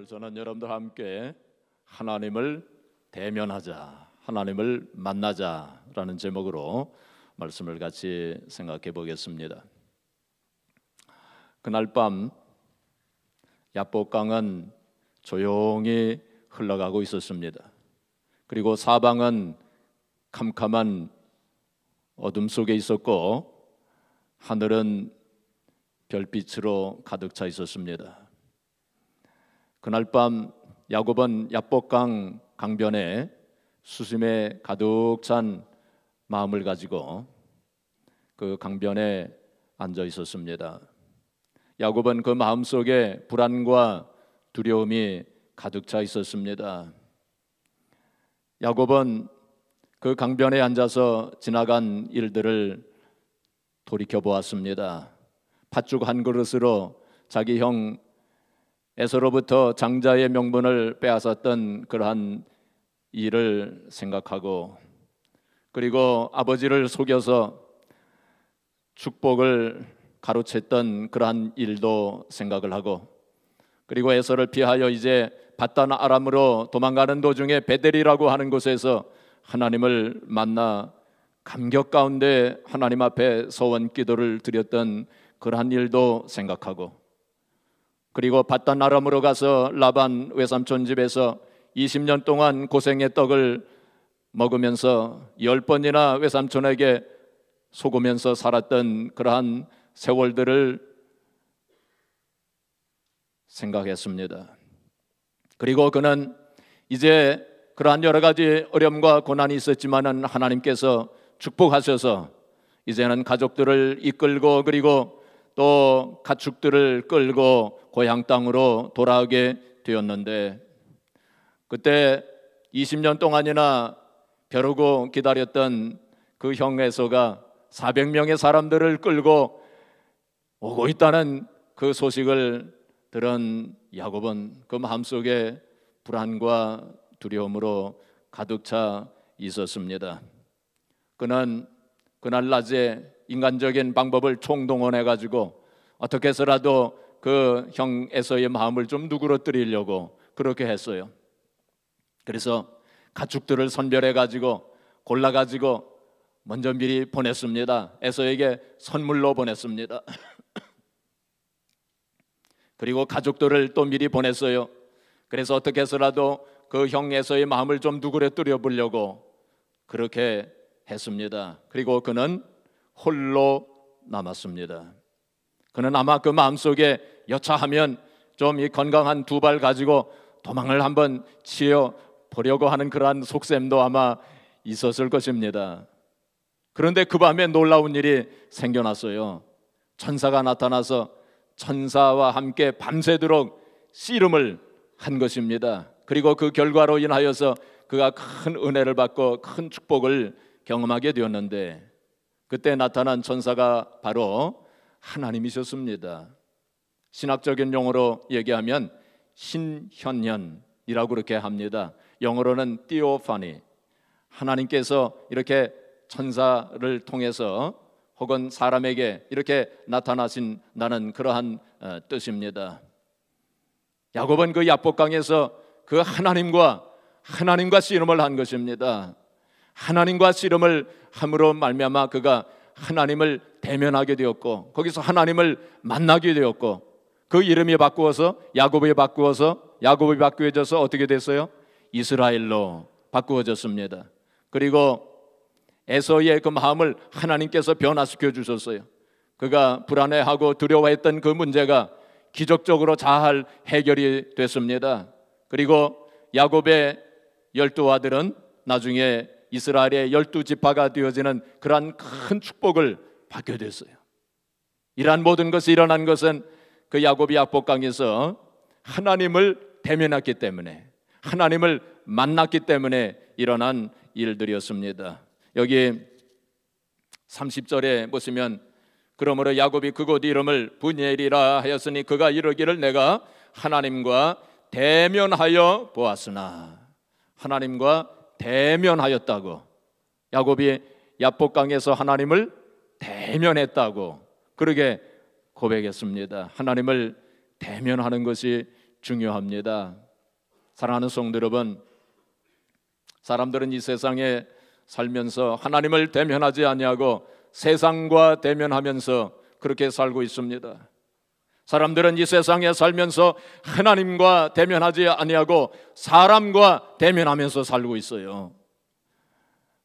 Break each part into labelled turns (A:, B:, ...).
A: 오늘 저는 여러분들과 함께 하나님을 대면하자, 하나님을 만나자라는 제목으로 말씀을 같이 생각해 보겠습니다. 그날 밤 야복강은 조용히 흘러가고 있었습니다. 그리고 사방은 캄캄한 어둠 속에 있었고 하늘은 별빛으로 가득 차 있었습니다. 그날 밤 야곱은 야복강 강변에 수심에 가득 찬 마음을 가지고 그 강변에 앉아 있었습니다. 야곱은 그 마음속에 불안과 두려움이 가득 차 있었습니다. 야곱은 그 강변에 앉아서 지나간 일들을 돌이켜 보았습니다. 팥죽 한 그릇으로 자기 형 에서로부터 장자의 명분을 빼앗았던 그러한 일을 생각하고, 그리고 아버지를 속여서 축복을 가로챘던 그러한 일도 생각을 하고, 그리고 에서를 피하여 이제 밧단 아람으로 도망가는 도중에 베델이라고 하는 곳에서 하나님을 만나 감격 가운데 하나님 앞에 서원 기도를 드렸던 그러한 일도 생각하고, 그리고 밧단 아람으로 가서 라반 외삼촌 집에서 20년 동안 고생의 떡을 먹으면서 10번이나 외삼촌에게 속으면서 살았던 그러한 세월들을 생각했습니다. 그리고 그는 이제 그러한 여러 가지 어려움과 고난이 있었지만은 하나님께서 축복하셔서 이제는 가족들을 이끌고, 그리고 또 가축들을 끌고 고향 땅으로 돌아오게 되었는데, 그때 20년 동안이나 벼르고 기다렸던 그 형 에서가 400명의 사람들을 끌고 오고 있다는 그 소식을 들은 야곱은 그 마음속에 불안과 두려움으로 가득 차 있었습니다. 그는 그날 낮에 인간적인 방법을 총동원해 가지고 어떻게 해서라도 그 형 에서의 마음을 좀 누그러뜨리려고 그렇게 했어요. 그래서 가축들을 선별해 가지고 골라 가지고 먼저 미리 보냈습니다. 에서에게 선물로 보냈습니다. 그리고 가족들을 또 미리 보냈어요. 그래서 어떻게 해서라도 그 형 에서의 마음을 좀 누그러뜨려 보려고 그렇게 했습니다. 그리고 그는 홀로 남았습니다. 그는 아마 그 마음속에 여차하면 좀 이 건강한 두 발 가지고 도망을 한번 치어 보려고 하는 그러한 속셈도 아마 있었을 것입니다. 그런데 그 밤에 놀라운 일이 생겨났어요. 천사가 나타나서 천사와 함께 밤새도록 씨름을 한 것입니다. 그리고 그 결과로 인하여서 그가 큰 은혜를 받고 큰 축복을 경험하게 되었는데, 그때 나타난 천사가 바로 하나님이셨습니다. 신학적인 용어로 얘기하면 신현현이라고 그렇게 합니다. 영어로는 theophany. 하나님께서 이렇게 천사를 통해서 혹은 사람에게 이렇게 나타나신다는 그러한 뜻입니다. 야곱은 그 야복강에서 그 하나님과 씨름을 한 것입니다. 하나님과 씨름을 함으로 말미암아 그가 하나님을 대면하게 되었고, 거기서 하나님을 만나게 되었고, 그 이름이 바꾸어서 야곱이 바꾸어져서 어떻게 됐어요? 이스라엘로 바꾸어졌습니다. 그리고 에서의 그 마음을 하나님께서 변화시켜 주셨어요. 그가 불안해하고 두려워했던 그 문제가 기적적으로 잘 해결이 됐습니다. 그리고 야곱의 12아들은 나중에 이스라엘의 12지파가 되어지는 그러한 큰 축복을 받게 됐어요. 이러한 모든 것이 일어난 것은 그 야곱이 야복강에서 하나님을 대면했기 때문에, 하나님을 만났기 때문에 일어난 일들이었습니다. 여기 30절에 보시면, 그러므로 야곱이 그곳 이름을 브니엘이라 하였으니 그가 이르기를 내가 하나님과 대면하여 보았으나, 하나님과 대면하였다고, 야곱이 야복강에서 하나님을 대면했다고 그렇게 고백했습니다. 하나님을 대면하는 것이 중요합니다. 사랑하는 성도 여러분, 사람들은 이 세상에 살면서 하나님을 대면하지 아니하고 세상과 대면하면서 그렇게 살고 있습니다. 사람들은 이 세상에 살면서 하나님과 대면하지 아니하고 사람과 대면하면서 살고 있어요.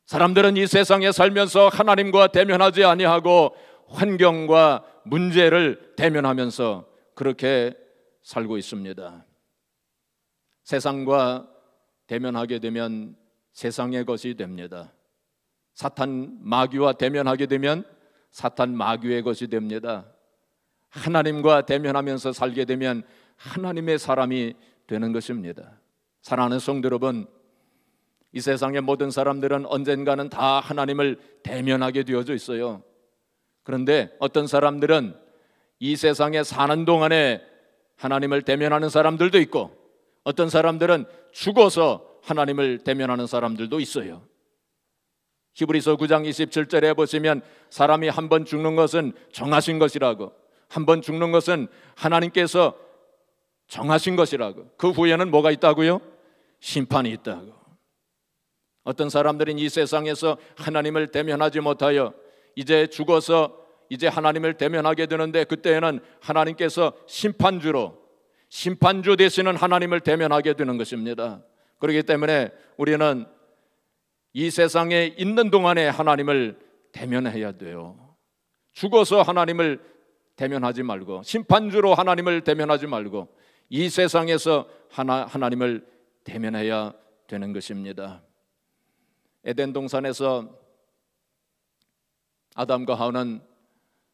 A: 사람들은 이 세상에 살면서 하나님과 대면하지 아니하고 환경과 문제를 대면하면서 그렇게 살고 있습니다. 세상과 대면하게 되면 세상의 것이 됩니다. 사탄 마귀와 대면하게 되면 사탄 마귀의 것이 됩니다. 하나님과 대면하면서 살게 되면 하나님의 사람이 되는 것입니다. 사랑하는 성도 여러분, 이 세상의 모든 사람들은 언젠가는 다 하나님을 대면하게 되어져 있어요. 그런데 어떤 사람들은 이 세상에 사는 동안에 하나님을 대면하는 사람들도 있고, 어떤 사람들은 죽어서 하나님을 대면하는 사람들도 있어요. 히브리서 9장 27절에 보시면 사람이 한 번 죽는 것은 정하신 것이라고, 한 번 죽는 것은 하나님께서 정하신 것이라고, 그 후에는 뭐가 있다고요? 심판이 있다고. 어떤 사람들은 이 세상에서 하나님을 대면하지 못하여 이제 죽어서 이제 하나님을 대면하게 되는데, 그때에는 하나님께서 심판주 되시는 하나님을 대면하게 되는 것입니다. 그렇기 때문에 우리는 이 세상에 있는 동안에 하나님을 대면해야 돼요. 죽어서 하나님을 대면하지 말고, 심판주로 하나님을 대면하지 말고 이 세상에서 하나님을 대면해야 되는 것입니다. 에덴 동산에서 아담과 하와는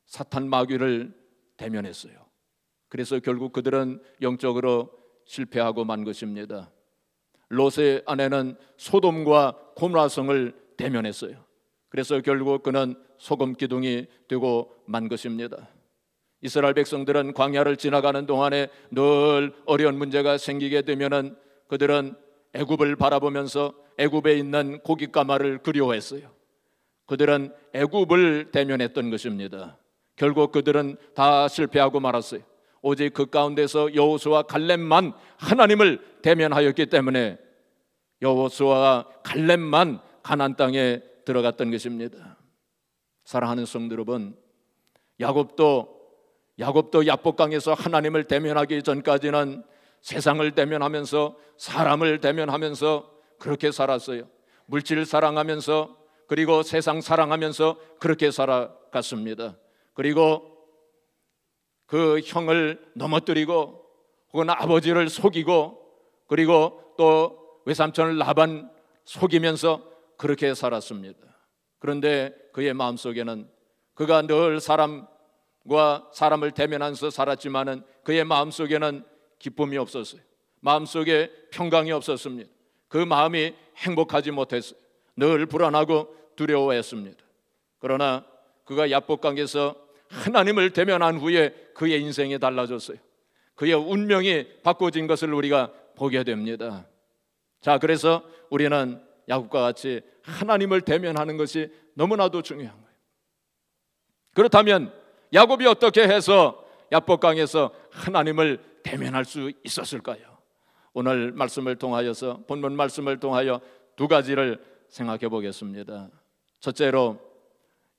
A: 사탄 마귀를 대면했어요. 그래서 결국 그들은 영적으로 실패하고 만 것입니다. 롯의 아내는 소돔과 고모라성을 대면했어요. 그래서 결국 그는 소금 기둥이 되고 만 것입니다. 이스라엘 백성들은 광야를 지나가는 동안에 늘 어려운 문제가 생기게 되면은 그들은 애굽을 바라보면서 애굽에 있는 고깃가마를 그리워했어요. 그들은 애굽을 대면했던 것입니다. 결국 그들은 다 실패하고 말았어요. 오직 그 가운데서 여호수아와 갈렙만 하나님을 대면하였기 때문에 여호수아와 갈렙만 가나안 땅에 들어갔던 것입니다. 사랑하는 성도 여러분, 야곱도 야복강에서 하나님을 대면하기 전까지는 세상을 대면하면서 사람을 대면하면서 그렇게 살았어요. 물질을 사랑하면서, 그리고 세상 사랑하면서 그렇게 살아갔습니다. 그리고 그 형을 넘어뜨리고 혹은 아버지를 속이고, 그리고 또 외삼촌을 라반 속이면서 그렇게 살았습니다. 그런데 그의 마음속에는, 그가 늘 사람과 사람을 대면하면서 살았지만은 그의 마음속에는 기쁨이 없었어요. 마음속에 평강이 없었습니다. 그 마음이 행복하지 못했어요. 늘 불안하고 두려워했습니다. 그러나 그가 야복강에서 하나님을 대면한 후에 그의 인생이 달라졌어요. 그의 운명이 바꿔진 것을 우리가 보게 됩니다. 자, 그래서 우리는 야곱과 같이 하나님을 대면하는 것이 너무나도 중요한 거예요. 그렇다면 야곱이 어떻게 해서 야복강에서 하나님을 대면할 수 있었을까요? 오늘 말씀을 통하여서, 본문 말씀을 통하여 두 가지를 생각해 보겠습니다. 첫째로,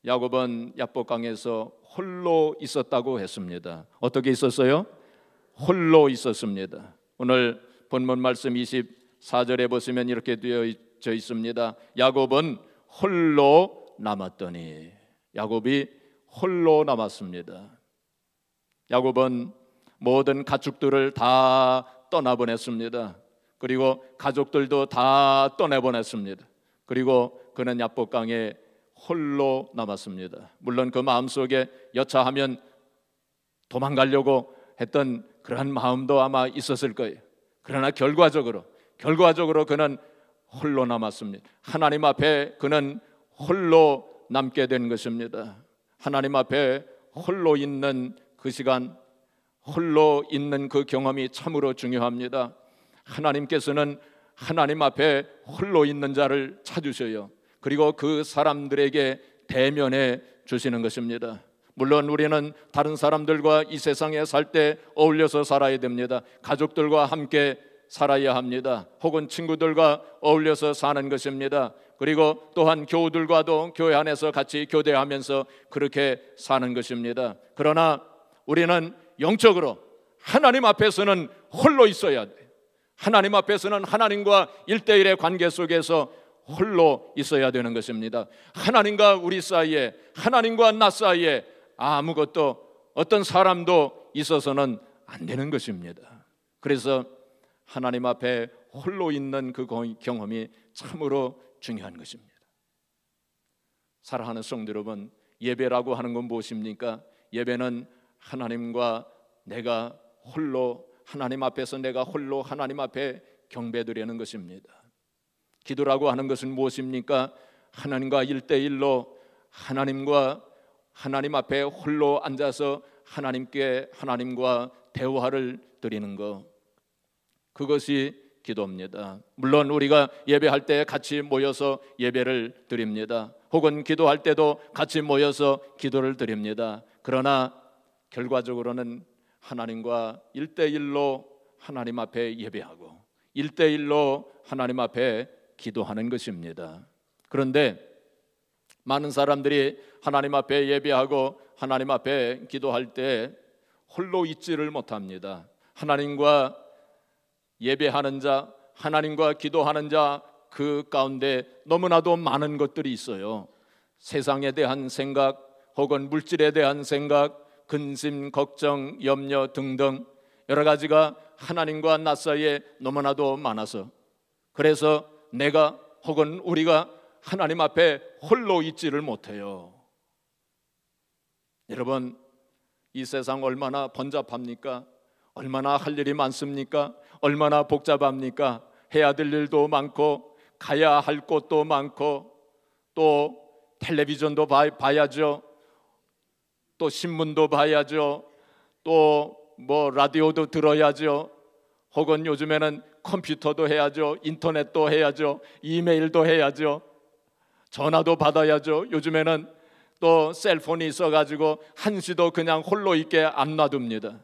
A: 야곱은 야복강에서 홀로 있었다고 했습니다. 어떻게 있었어요? 홀로 있었습니다. 오늘 본문 말씀 24절에 보시면 이렇게 되어져 있습니다. 야곱은 홀로 남았더니. 야곱이 홀로 남았습니다. 야곱은 모든 가축들을 다 떠나보냈습니다. 그리고 가족들도 다 떠내보냈습니다. 그리고 그는 야복강에 홀로 남았습니다. 물론 그 마음속에 여차하면 도망가려고 했던 그러한 마음도 아마 있었을 거예요. 그러나 결과적으로 그는 홀로 남았습니다. 하나님 앞에 그는 홀로 남게 된 것입니다. 하나님 앞에 홀로 있는 그 시간, 홀로 있는 그 경험이 참으로 중요합니다. 하나님께서는 하나님 앞에 홀로 있는 자를 찾으셔요. 그리고 그 사람들에게 대면해 주시는 것입니다. 물론 우리는 다른 사람들과 이 세상에 살 때 어울려서 살아야 됩니다. 가족들과 함께 살아야 합니다. 혹은 친구들과 어울려서 사는 것입니다. 그리고 또한 교우들과도 교회 안에서 같이 교대하면서 그렇게 사는 것입니다. 그러나 우리는 영적으로 하나님 앞에서는 홀로 있어야 돼요. 하나님 앞에서는 하나님과 1대1의 관계 속에서 홀로 있어야 되는 것입니다. 하나님과 우리 사이에, 하나님과 나 사이에 아무것도 어떤 사람도 있어서는 안 되는 것입니다. 그래서 하나님 앞에 홀로 있는 그 경험이 참으로 중요한 것입니다. 사랑하는 성도 여러분, 예배라고 하는 건 무엇입니까? 예배는 하나님과 내가 홀로, 하나님 앞에서 내가 홀로 하나님 앞에 경배드리는 것입니다. 기도라고 하는 것은 무엇입니까? 하나님과 1대1로 하나님 앞에 홀로 앉아서 하나님과 대화를 드리는 것, 그것이 기도입니다. 물론 우리가 예배할 때 같이 모여서 예배를 드립니다. 혹은 기도할 때도 같이 모여서 기도를 드립니다. 그러나 결과적으로는 하나님과 1대1로 하나님 앞에 예배하고 1대1로 하나님 앞에 기도하는 것입니다. 그런데 많은 사람들이 하나님 앞에 예배하고 하나님 앞에 기도할 때 홀로 있지를 못합니다. 하나님과 예배하는 자, 하나님과 기도하는 자, 그 가운데 너무나도 많은 것들이 있어요. 세상에 대한 생각, 혹은 물질에 대한 생각, 근심, 걱정, 염려 등등 여러 가지가 하나님과 나 사이에 너무나도 많아서, 그래서 내가 혹은 우리가 하나님 앞에 홀로 있지를 못해요. 여러분, 이 세상 얼마나 번잡합니까? 얼마나 할 일이 많습니까? 얼마나 복잡합니까? 해야 될 일도 많고 가야 할 곳도 많고 또 텔레비전도 봐야죠. 또 신문도 봐야죠. 또 라디오도 들어야죠. 혹은 요즘에는 컴퓨터도 해야죠. 인터넷도 해야죠. 이메일도 해야죠. 전화도 받아야죠. 요즘에는 또 셀폰이 있어가지고 한시도 그냥 홀로 있게 안 놔둡니다.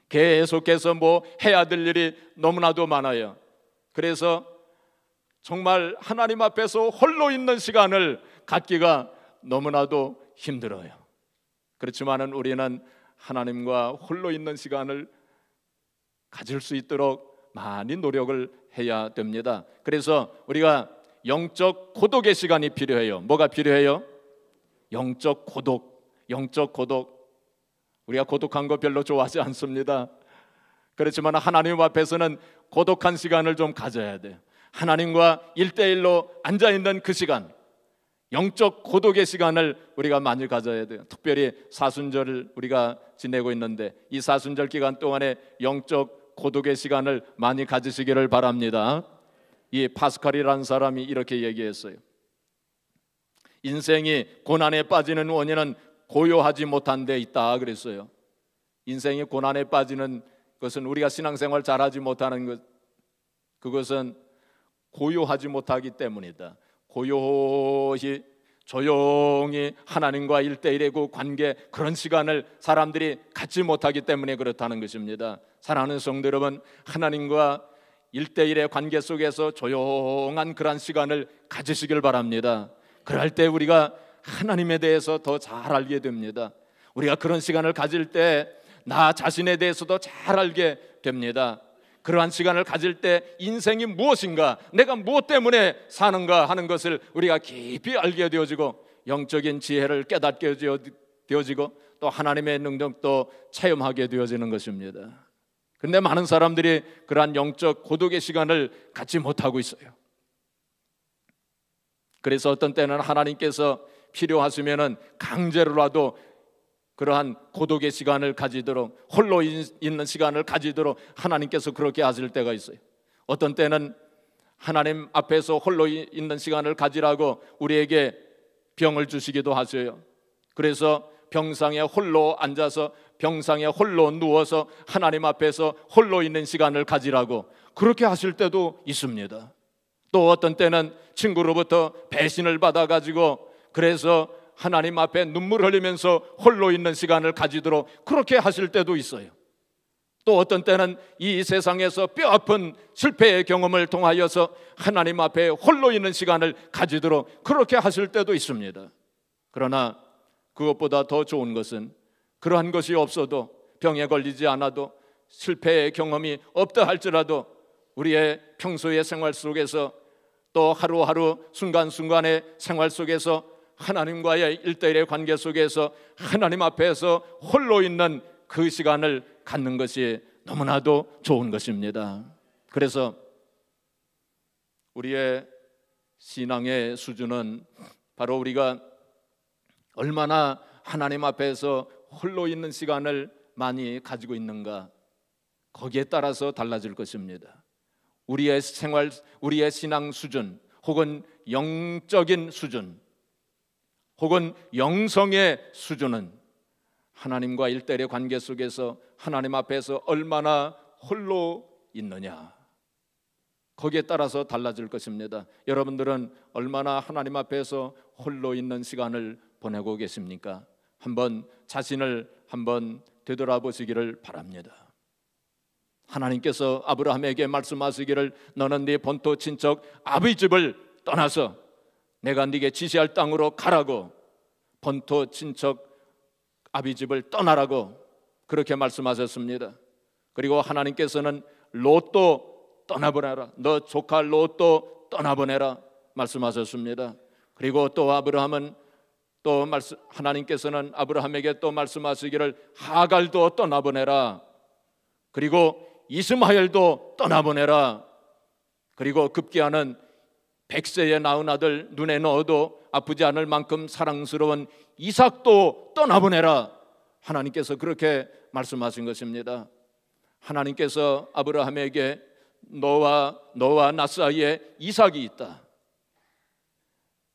A: 계속해서 해야 될 일이 너무나도 많아요. 그래서 정말 하나님 앞에서 홀로 있는 시간을 갖기가 너무나도 힘들어요. 그렇지만은 우리는 하나님과 홀로 있는 시간을 가질 수 있도록 많이 노력을 해야 됩니다. 그래서 우리가 영적 고독의 시간이 필요해요. 뭐가 필요해요? 영적 고독. 우리가 고독한 거 별로 좋아하지 않습니다. 그렇지만 하나님 앞에서는 고독한 시간을 좀 가져야 돼요. 하나님과 1대1로 앉아있는 그 시간, 영적 고독의 시간을 우리가 많이 가져야 돼요. 특별히 사순절을 우리가 지내고 있는데 이 사순절 기간 동안에 영적 고독의 시간을 많이 가지시기를 바랍니다. 이 파스칼이라는 사람이 이렇게 얘기했어요. 인생이 고난에 빠지는 원인은 고요하지 못한 데 있다 그랬어요. 인생이 고난에 빠지는 것은 우리가 신앙생활 잘하지 못하는 것, 그것은 고요하지 못하기 때문이다. 고요히 조용히 하나님과 1대1의 그 관계, 그런 시간을 사람들이 갖지 못하기 때문에 그렇다는 것입니다. 사랑하는 성도 여러분, 하나님과 1대1의 관계 속에서 조용한 그런 시간을 가지시길 바랍니다. 그럴 때 우리가 하나님에 대해서 더 잘 알게 됩니다. 우리가 그런 시간을 가질 때 나 자신에 대해서도 잘 알게 됩니다. 그러한 시간을 가질 때 인생이 무엇인가, 내가 무엇 때문에 사는가 하는 것을 우리가 깊이 알게 되어지고 영적인 지혜를 깨닫게 되어지고 또 하나님의 능력도 체험하게 되어지는 것입니다. 그런데 많은 사람들이 그러한 영적 고독의 시간을 갖지 못하고 있어요. 그래서 어떤 때는 하나님께서 필요하시면은 강제로라도 그러한 고독의 시간을 가지도록, 홀로 있는 시간을 가지도록 하나님께서 그렇게 하실 때가 있어요. 어떤 때는 하나님 앞에서 홀로 있는 시간을 가지라고 우리에게 병을 주시기도 하세요. 그래서 병상에 홀로 앉아서, 병상에 홀로 누워서 하나님 앞에서 홀로 있는 시간을 가지라고 그렇게 하실 때도 있습니다. 또 어떤 때는 친구로부터 배신을 받아가지고 그래서 하나님 앞에 눈물 흘리면서 홀로 있는 시간을 가지도록 그렇게 하실 때도 있어요. 또 어떤 때는 이 세상에서 뼈아픈 실패의 경험을 통하여서 하나님 앞에 홀로 있는 시간을 가지도록 그렇게 하실 때도 있습니다. 그러나 그것보다 더 좋은 것은 그러한 것이 없어도, 병에 걸리지 않아도, 실패의 경험이 없다 할지라도 우리의 평소의 생활 속에서, 또 하루하루 순간순간의 생활 속에서 하나님과의 일대일의 관계 속에서 하나님 앞에서 홀로 있는 그 시간을 갖는 것이 너무나도 좋은 것입니다. 그래서 우리의 신앙의 수준은 바로 우리가 얼마나 하나님 앞에서 홀로 있는 시간을 많이 가지고 있는가, 거기에 따라서 달라질 것입니다. 우리의 생활, 우리의 신앙 수준, 혹은 영적인 수준, 혹은 영성의 수준은 하나님과 일대일의 관계 속에서 하나님 앞에서 얼마나 홀로 있느냐, 거기에 따라서 달라질 것입니다. 여러분들은 얼마나 하나님 앞에서 홀로 있는 시간을 보내고 계십니까? 한번 자신을 한번 되돌아보시기를 바랍니다. 하나님께서 아브라함에게 말씀하시기를 너는 네 본토 친척 아비 집을 떠나서 내가 네게 지시할 땅으로 가라고, 본토 친척 아비 집을 떠나라고 그렇게 말씀하셨습니다. 그리고 하나님께서는 롯도 떠나보내라, 너 조카 롯도 떠나보내라 말씀하셨습니다. 그리고 또 아브라함은 또 하나님께서는 아브라함에게 또 말씀하시기를 하갈도 떠나보내라, 그리고 이스마엘도 떠나보내라, 그리고 급기야는 100세에 낳은 아들 눈에 넣어도 아프지 않을 만큼 사랑스러운 이삭도 떠나보내라, 하나님께서 그렇게 말씀하신 것입니다. 하나님께서 아브라함에게 너와 나 사이에 이삭이 있다,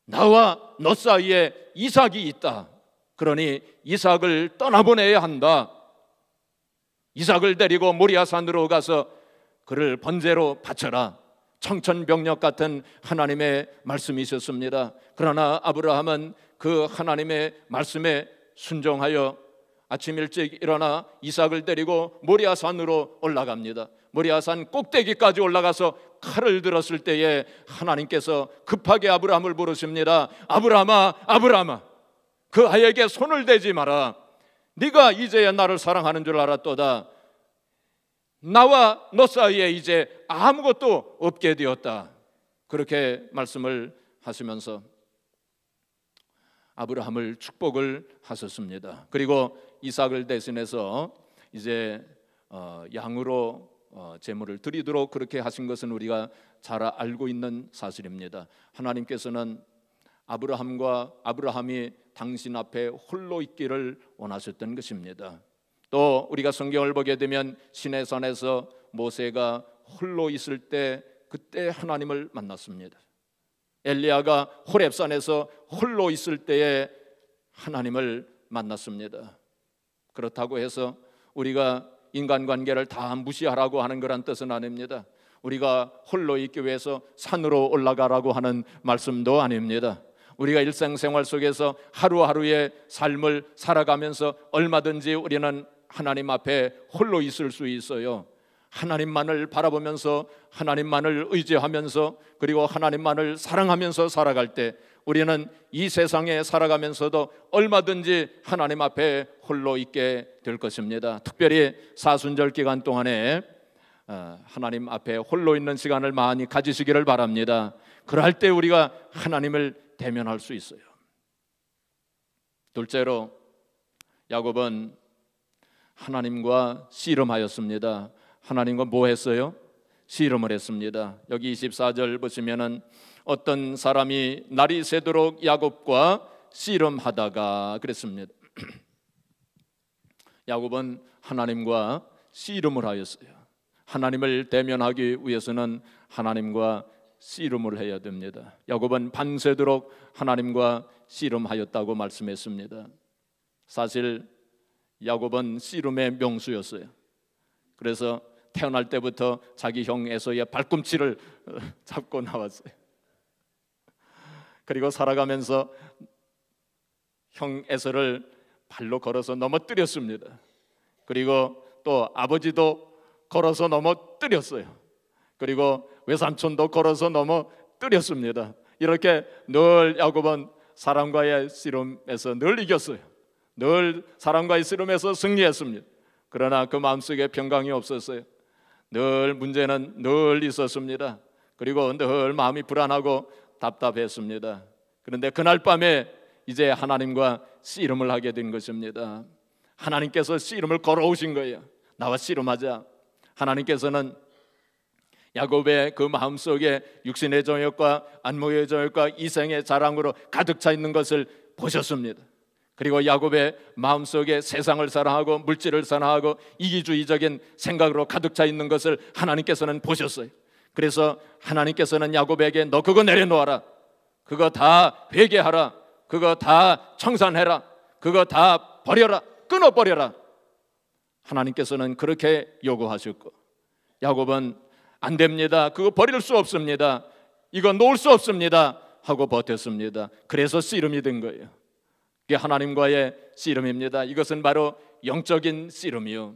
A: 나와 너 사이에 이삭이 있다, 그러니 이삭을 떠나보내야 한다. 이삭을 데리고 모리아산으로 가서 그를 번제로 바쳐라, 청천벽력 같은 하나님의 말씀이 있었습니다. 그러나 아브라함은 그 하나님의 말씀에 순종하여 아침 일찍 일어나 이삭을 데리고 모리아산으로 올라갑니다. 모리아산 꼭대기까지 올라가서 칼을 들었을 때에 하나님께서 급하게 아브라함을 부르십니다. 아브라함아, 아브라함아, 그 아이에게 손을 대지 마라. 네가 이제야 나를 사랑하는 줄 알았도다. 나와 너 사이에 이제 아무것도 없게 되었다. 그렇게 말씀을 하시면서 아브라함을 축복을 하셨습니다. 그리고 이삭을 대신해서 이제 양으로 제물을 드리도록 그렇게 하신 것은 우리가 잘 알고 있는 사실입니다. 하나님께서는 아브라함이 당신 앞에 홀로 있기를 원하셨던 것입니다. 또 우리가 성경을 보게 되면 시내산에서 모세가 홀로 있을 때 그때 하나님을 만났습니다. 엘리야가 호렙산에서 홀로 있을 때에 하나님을 만났습니다. 그렇다고 해서 우리가 인간관계를 다 무시하라고 하는 그런 뜻은 아닙니다. 우리가 홀로 있기 위해서 산으로 올라가라고 하는 말씀도 아닙니다. 우리가 일상생활 속에서 하루하루의 삶을 살아가면서 얼마든지 우리는 하나님 앞에 홀로 있을 수 있어요. 하나님만을 바라보면서, 하나님만을 의지하면서, 그리고 하나님만을 사랑하면서 살아갈 때 우리는 이 세상에 살아가면서도 얼마든지 하나님 앞에 홀로 있게 될 것입니다. 특별히 사순절 기간 동안에 하나님 앞에 홀로 있는 시간을 많이 가지시기를 바랍니다. 그럴 때 우리가 하나님을 대면할 수 있어요. 둘째로 야곱은 하나님과 씨름하였습니다. 하나님과 뭐 했어요? 씨름을 했습니다. 여기 24절 보시면은 어떤 사람이 날이 새도록 야곱과 씨름하다가 그랬습니다. 야곱은 하나님과 씨름을 하였어요. 하나님을 대면하기 위해서는 하나님과 씨름을 해야 됩니다. 야곱은 밤새도록 하나님과 씨름하였다고 말씀했습니다. 사실 야곱은 씨름의 명수였어요. 그래서 태어날 때부터 자기 형 에서의 발꿈치를 잡고 나왔어요. 그리고 살아가면서 형 에서를 발로 걸어서 넘어뜨렸습니다. 그리고 또 아버지도 걸어서 넘어뜨렸어요. 그리고 외삼촌도 걸어서 넘어뜨렸습니다. 이렇게 늘 야곱은 사람과의 씨름에서 늘 이겼어요. 늘 사람과의 씨름에서 승리했습니다. 그러나 그 마음속에 평강이 없었어요. 늘 문제는 늘 있었습니다. 그리고 늘 마음이 불안하고 답답했습니다. 그런데 그날 밤에 이제 하나님과 씨름을 하게 된 것입니다. 하나님께서 씨름을 걸어오신 거예요. 나와 씨름하자. 하나님께서는 야곱의 그 마음속에 육신의 정욕과 안목의 정욕과 이생의 자랑으로 가득 차 있는 것을 보셨습니다. 그리고 야곱의 마음속에 세상을 사랑하고 물질을 사랑하고 이기주의적인 생각으로 가득 차 있는 것을 하나님께서는 보셨어요. 그래서 하나님께서는 야곱에게 너 그거 내려놓아라. 그거 다 회개하라. 그거 다 청산해라. 그거 다 버려라. 끊어버려라. 하나님께서는 그렇게 요구하셨고 야곱은 안 됩니다. 그거 버릴 수 없습니다. 이거 놓을 수 없습니다 하고 버텼습니다. 그래서 씨름이 된 거예요. 이게 하나님과의 씨름입니다. 이것은 바로 영적인 씨름이요.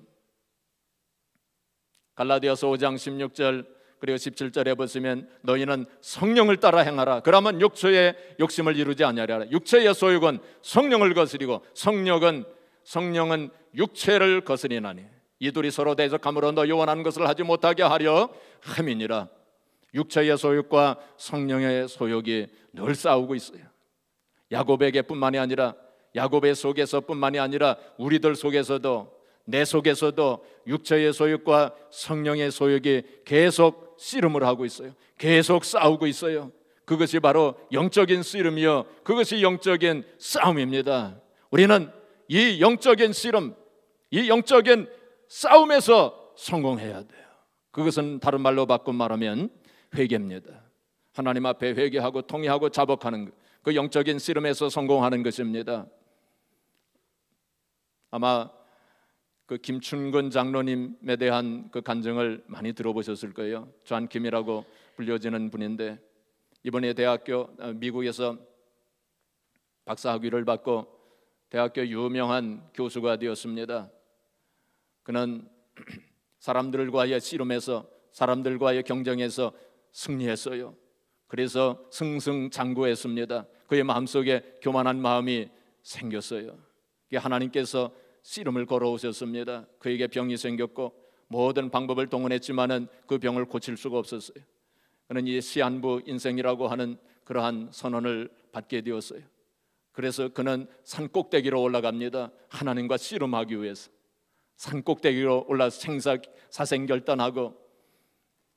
A: 갈라디아서 5장 16절 그리고 17절에 보시면 너희는 성령을 따라 행하라. 그러면 육체의 욕심을 이루지 아니하리라. 육체의 소욕은 성령을 거스리고 성령은 육체를 거스리나니 이 둘이 서로 대적함으로 너희 원하는 것을 하지 못하게 하려 함이니라. 육체의 소욕과 성령의 소욕이 늘 싸우고 있어요. 야곱에게 뿐만이 아니라 야곱의 속에서뿐만이 아니라 우리들 속에서도 내 속에서도 육체의 소욕과 성령의 소욕이 계속 씨름을 하고 있어요. 계속 싸우고 있어요. 그것이 바로 영적인 씨름이요, 그것이 영적인 싸움입니다. 우리는 이 영적인 씨름, 이 영적인 싸움에서 성공해야 돼요. 그것은 다른 말로 바꿔 말하면 회개입니다. 하나님 앞에 회개하고 통회하고 자복하는 것, 그 영적인 씨름에서 성공하는 것입니다. 아마 그 김춘근 장로님에 대한 그 간증을 많이 들어보셨을 거예요. 존킴이라고 불려지는 분인데 이번에 미국에서 박사학위를 받고 대학교 유명한 교수가 되었습니다. 그는 사람들과의 씨름에서 사람들과의 경쟁에서 승리했어요. 그래서 승승장구했습니다. 그의 마음속에 교만한 마음이 생겼어요. 하나님께서 씨름을 걸어오셨습니다. 그에게 병이 생겼고 모든 방법을 동원했지만은 그 병을 고칠 수가 없었어요. 그는 이 시한부 인생이라고 하는 그러한 선언을 받게 되었어요. 그래서 그는 산 꼭대기로 올라갑니다. 하나님과 씨름하기 위해서 산 꼭대기로 올라 사생결단하고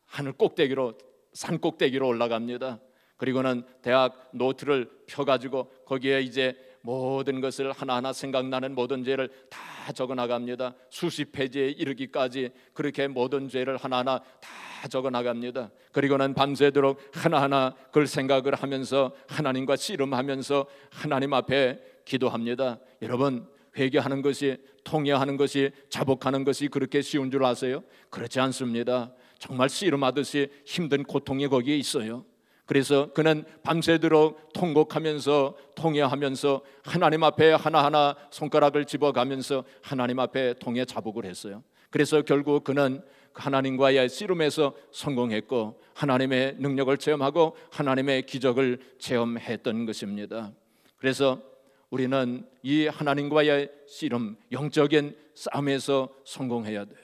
A: 하늘 꼭대기로 산 꼭대기로 올라갑니다. 그리고는 대학 노트를 펴가지고 거기에 이제 모든 것을 하나하나 생각나는 모든 죄를 다 적어나갑니다. 수십 페이지에 이르기까지 그렇게 모든 죄를 하나하나 다 적어나갑니다. 그리고는 밤새도록 하나하나 그걸 생각을 하면서 하나님과 씨름하면서 하나님 앞에 기도합니다. 여러분, 회개하는 것이, 통회하는 것이, 자복하는 것이 그렇게 쉬운 줄 아세요? 그렇지 않습니다. 정말 씨름하듯이 힘든 고통이 거기에 있어요. 그래서 그는 밤새도록 통곡하면서 통회하면서 하나님 앞에 하나하나 손가락을 집어가면서 하나님 앞에 통회 자복을 했어요. 그래서 결국 그는 하나님과의 씨름에서 성공했고 하나님의 능력을 체험하고 하나님의 기적을 체험했던 것입니다. 그래서 우리는 이 하나님과의 씨름, 영적인 싸움에서 성공해야 돼요.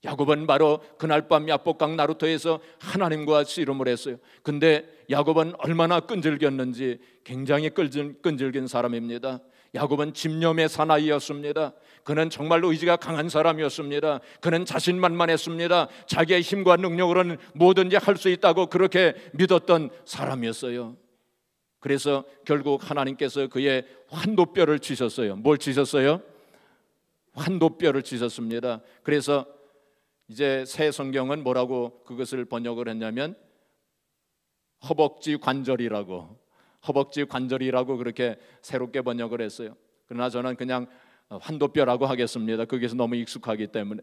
A: 야곱은 바로 그날 밤 야복강 나루터에서 하나님과 씨름을 했어요. 근데 야곱은 얼마나 끈질겼는지 굉장히 끈질긴 사람입니다. 야곱은 집념의 사나이였습니다. 그는 정말로 의지가 강한 사람이었습니다. 그는 자신만만했습니다. 자기의 힘과 능력으로는 뭐든지 할 수 있다고 그렇게 믿었던 사람이었어요. 그래서 결국 하나님께서 그의 환도뼈를 치셨어요. 뭘 치셨어요? 환도뼈를 치셨습니다. 그래서 이제 새 성경은 뭐라고 그것을 번역을 했냐면 허벅지 관절이라고 그렇게 새롭게 번역을 했어요. 그러나 저는 그냥 환도뼈라고 하겠습니다. 거기서 너무 익숙하기 때문에.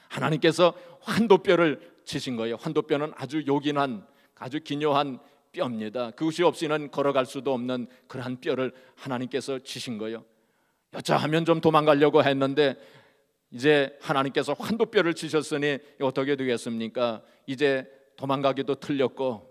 A: 하나님께서 환도뼈를 치신 거예요. 환도뼈는 아주 요긴한, 아주 기묘한 뼈입니다. 그것이 없이는 걸어갈 수도 없는 그러한 뼈를 하나님께서 주신 거예요. 여차하면 좀 도망가려고 했는데 이제 하나님께서 환도뼈를 주셨으니 어떻게 되겠습니까? 이제 도망가기도 틀렸고,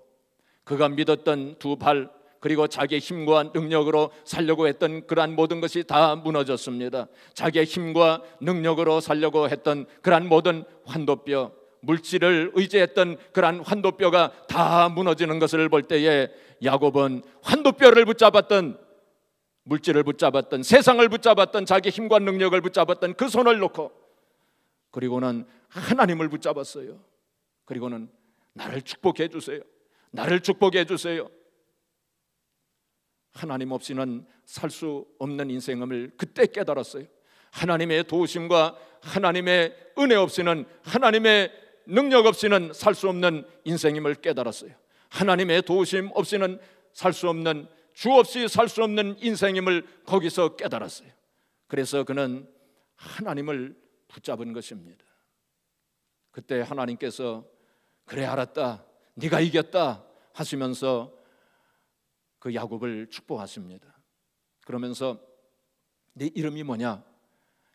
A: 그가 믿었던 두 발, 그리고 자기의 힘과 능력으로 살려고 했던 그러한 모든 것이 다 무너졌습니다. 자기의 힘과 능력으로 살려고 했던 그러한 모든 환도뼈, 물질을 의지했던 그러한 환도뼈가 다 무너지는 것을 볼 때에 야곱은 환도뼈를 붙잡았던, 물질을 붙잡았던, 세상을 붙잡았던, 자기 힘과 능력을 붙잡았던 그 손을 놓고, 그리고는 하나님을 붙잡았어요. 그리고는 나를 축복해 주세요, 나를 축복해 주세요. 하나님 없이는 살 수 없는 인생임을 그때 깨달았어요. 하나님의 도우심과 하나님의 은혜 없이는, 하나님의 능력 없이는 살 수 없는 인생임을 깨달았어요. 하나님의 도우심 없이는 살 수 없는, 주 없이 살 수 없는 인생임을 거기서 깨달았어요. 그래서 그는 하나님을 붙잡은 것입니다. 그때 하나님께서 그래 알았다, 네가 이겼다 하시면서 그 야곱을 축복하십니다. 그러면서 네 이름이 뭐냐?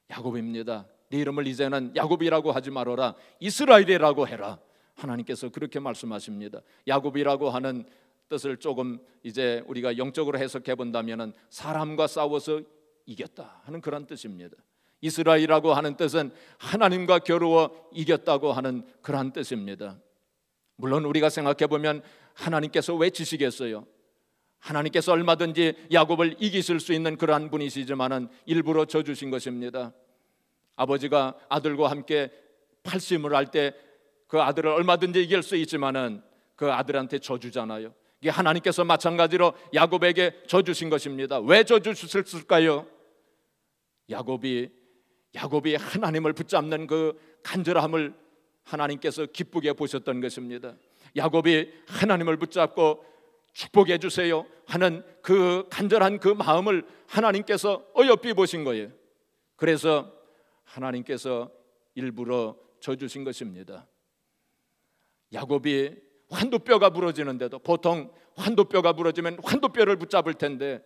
A: 야곱입니다. 네 이름을 이제는 야곱이라고 하지 말아라, 이스라엘이라고 해라. 하나님께서 그렇게 말씀하십니다. 야곱이라고 하는 뜻을 조금 이제 우리가 영적으로 해석해 본다면은 사람과 싸워서 이겼다 하는 그런 뜻입니다. 이스라엘이라고 하는 뜻은 하나님과 겨루어 이겼다고 하는 그러한 뜻입니다. 물론 우리가 생각해 보면 하나님께서 왜 지시겠어요? 하나님께서 얼마든지 야곱을 이기실 수 있는 그러한 분이시지만은 일부러 져주신 것입니다. 아버지가 아들과 함께 팔심을 할 때 그 아들을 얼마든지 이길 수 있지만은 그 아들한테 져주잖아요. 이게 하나님께서 마찬가지로 야곱에게 져주신 것입니다. 왜 져주셨을까요? 야곱이 하나님을 붙잡는 그 간절함을 하나님께서 기쁘게 보셨던 것입니다. 야곱이 하나님을 붙잡고 축복해 주세요 하는 그 간절한 그 마음을 하나님께서 어여삐 보신 거예요. 그래서 하나님께서 일부러 져주신 것입니다. 야곱이 환도뼈가 부러지는데도, 보통 환도뼈가 부러지면 환도뼈를 붙잡을 텐데,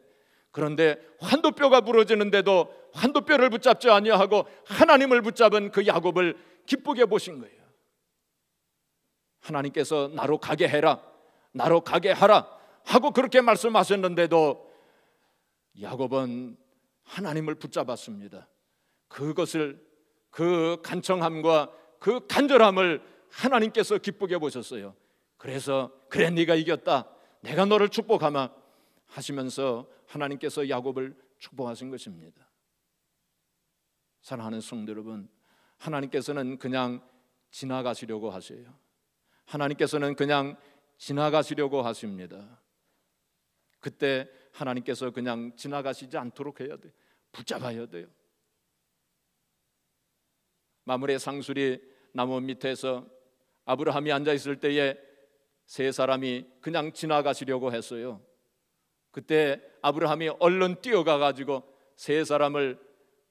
A: 그런데 환도뼈가 부러지는데도 환도뼈를 붙잡지 아니하고 하나님을 붙잡은 그 야곱을 기쁘게 보신 거예요. 하나님께서 나로 가게 해라, 나로 가게 하라 하고 그렇게 말씀하셨는데도 야곱은 하나님을 붙잡았습니다. 그것을, 그 간청함과 그 간절함을 하나님께서 기쁘게 보셨어요. 그래서 그래 네가 이겼다, 내가 너를 축복하마 하시면서 하나님께서 야곱을 축복하신 것입니다. 사랑하는 성도 여러분, 하나님께서는 그냥 지나가시려고 하세요. 하나님께서는 그냥 지나가시려고 하십니다. 그때 하나님께서 그냥 지나가시지 않도록 해야 돼요. 붙잡아야 돼요. 마므레 상수리 나무 밑에서 아브라함이 앉아 있을 때에 세 사람이 그냥 지나가시려고 했어요. 그때 아브라함이 얼른 뛰어가 가지고 세 사람을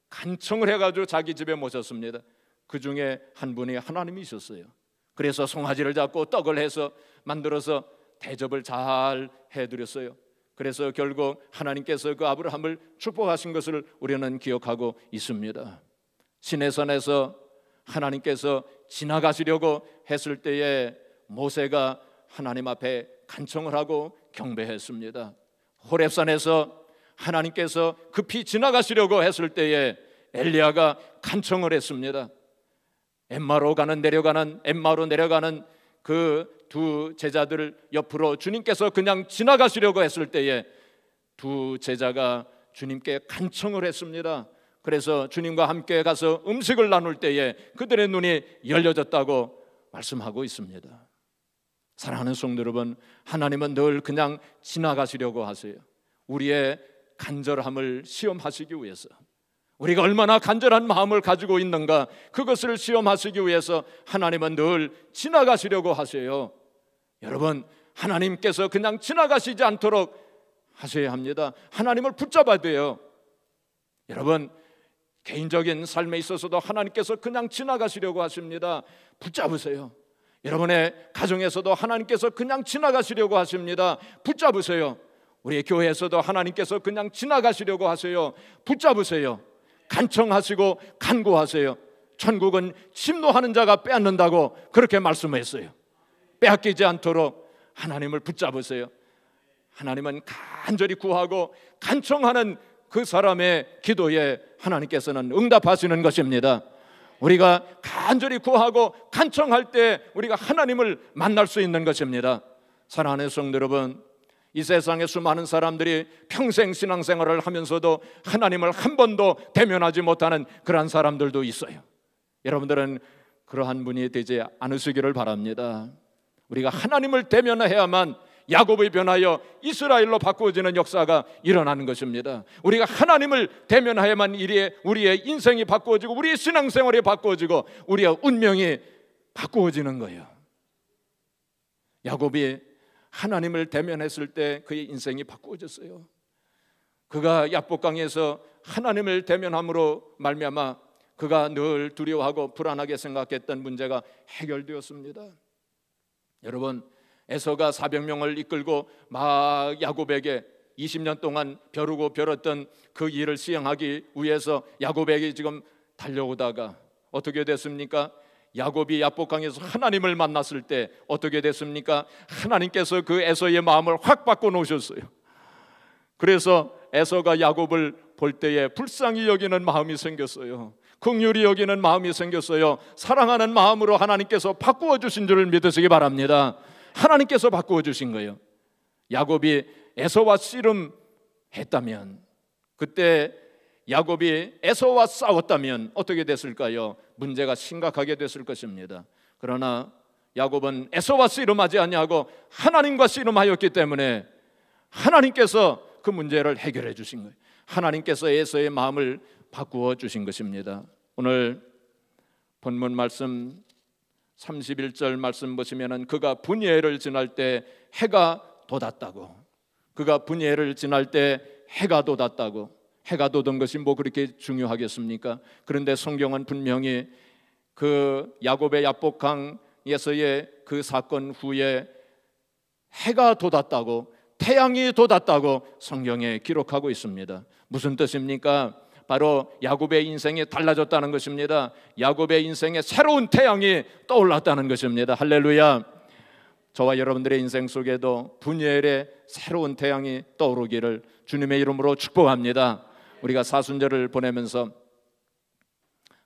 A: 간청을 해가지고 자기 집에 모셨습니다. 그 중에 한 분이 하나님이셨어요. 그래서 송아지를 잡고 떡을 해서 만들어서 대접을 잘 해드렸어요. 그래서 결국 하나님께서 그 아브라함을 축복하신 것을 우리는 기억하고 있습니다. 시내산에서 하나님께서 지나가시려고 했을 때에 모세가 하나님 앞에 간청을 하고 경배했습니다. 호렙산에서 하나님께서 급히 지나가시려고 했을 때에 엘리야가 간청을 했습니다. 엠마로 내려가는 그 두 제자들을 옆으로 주님께서 그냥 지나가시려고 했을 때에 두 제자가 주님께 간청을 했습니다. 그래서 주님과 함께 가서 음식을 나눌 때에 그들의 눈이 열려졌다고 말씀하고 있습니다. 사랑하는 성도 여러분, 하나님은 늘 그냥 지나가시려고 하세요. 우리의 간절함을 시험하시기 위해서, 우리가 얼마나 간절한 마음을 가지고 있는가, 그것을 시험하시기 위해서 하나님은 늘 지나가시려고 하세요. 여러분, 하나님께서 그냥 지나가시지 않도록 하셔야 합니다. 하나님을 붙잡아야 돼요. 여러분, 개인적인 삶에 있어서도 하나님께서 그냥 지나가시려고 하십니다. 붙잡으세요. 여러분의 가정에서도 하나님께서 그냥 지나가시려고 하십니다. 붙잡으세요. 우리 교회에서도 하나님께서 그냥 지나가시려고 하세요. 붙잡으세요. 간청하시고 간구하세요. 천국은 침노하는 자가 빼앗는다고 그렇게 말씀했어요. 빼앗기지 않도록 하나님을 붙잡으세요. 하나님은 간절히 구하고 간청하는 그 사람의 기도에 하나님께서는 응답하시는 것입니다. 우리가 간절히 구하고 간청할 때 우리가 하나님을 만날 수 있는 것입니다. 사랑하는 성도 여러분, 이 세상에 수많은 사람들이 평생 신앙생활을 하면서도 하나님을 한 번도 대면하지 못하는 그러한 사람들도 있어요. 여러분들은 그러한 분이 되지 않으시기를 바랍니다. 우리가 하나님을 대면해야만 야곱의 변하여 이스라엘로 바꾸어지는 역사가 일어나는 것입니다. 우리가 하나님을 대면해야만 우리의 인생이 바꾸어지고 우리의 신앙생활이 바꾸어지고 우리의 운명이 바꾸어지는 거예요. 야곱이 하나님을 대면했을 때 그의 인생이 바꾸어졌어요. 그가 야복강에서 하나님을 대면함으로 말미암아 그가 늘 두려워하고 불안하게 생각했던 문제가 해결되었습니다. 여러분, 에서가 400명을 이끌고 막 야곱에게 20년 동안 벼르고 벼렀던 그 일을 시행하기 위해서 야곱에게 지금 달려오다가 어떻게 됐습니까? 야곱이 야복강에서 하나님을 만났을 때 어떻게 됐습니까? 하나님께서 그 에서의 마음을 확 바꿔 놓으셨어요. 그래서 에서가 야곱을 볼 때에 불쌍히 여기는 마음이 생겼어요. 긍휼히 여기는 마음이 생겼어요. 사랑하는 마음으로 하나님께서 바꾸어 주신 줄을 믿으시기 바랍니다. 하나님께서 바꾸어 주신 거예요. 야곱이 에서와 씨름했다면, 그때 야곱이 에서와 싸웠다면 어떻게 됐을까요? 문제가 심각하게 됐을 것입니다. 그러나 야곱은 에서와 씨름하지 아니하고 하나님과 씨름하였기 때문에 하나님께서 그 문제를 해결해 주신 거예요. 하나님께서 에서의 마음을 바꾸어 주신 것입니다. 오늘 본문 말씀 31절 말씀 보시면은 그가 분예를 지날 때 해가 돋았다고. 그가 분예를 지날 때 해가 돋았다고. 해가 돋은 것이 뭐 그렇게 중요하겠습니까? 그런데 성경은 분명히 그 야곱의 야복강에서의 그 사건 후에 해가 돋았다고, 태양이 돋았다고 성경에 기록하고 있습니다. 무슨 뜻입니까? 바로 야곱의 인생이 달라졌다는 것입니다. 야곱의 인생에 새로운 태양이 떠올랐다는 것입니다. 할렐루야. 저와 여러분들의 인생 속에도 분예일의 새로운 태양이 떠오르기를 주님의 이름으로 축복합니다. 우리가 사순절을 보내면서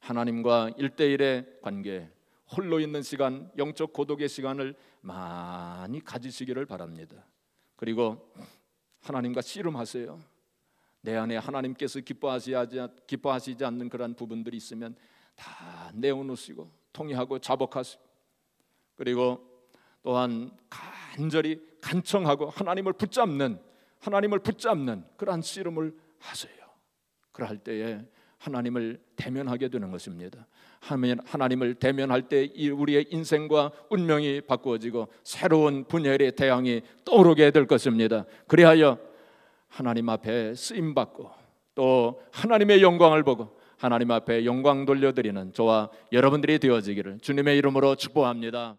A: 하나님과 1대1의 관계, 홀로 있는 시간, 영적 고독의 시간을 많이 가지시기를 바랍니다. 그리고 하나님과 씨름하세요. 내 안에 하나님께서 기뻐하시지 않는 그런 부분들이 있으면 다 내어놓으시고 통회하고 자복하시고, 그리고 또한 간절히 간청하고 하나님을 붙잡는 그러한 씨름을 하세요. 그럴 때에 하나님을 대면하게 되는 것입니다. 하나님을 대면할 때 우리의 인생과 운명이 바꾸어지고 새로운 분열의 태양이 떠오르게 될 것입니다. 그리하여 하나님 앞에 쓰임받고 또 하나님의 영광을 보고 하나님 앞에 영광 돌려드리는 저와 여러분들이 되어지기를 주님의 이름으로 축복합니다.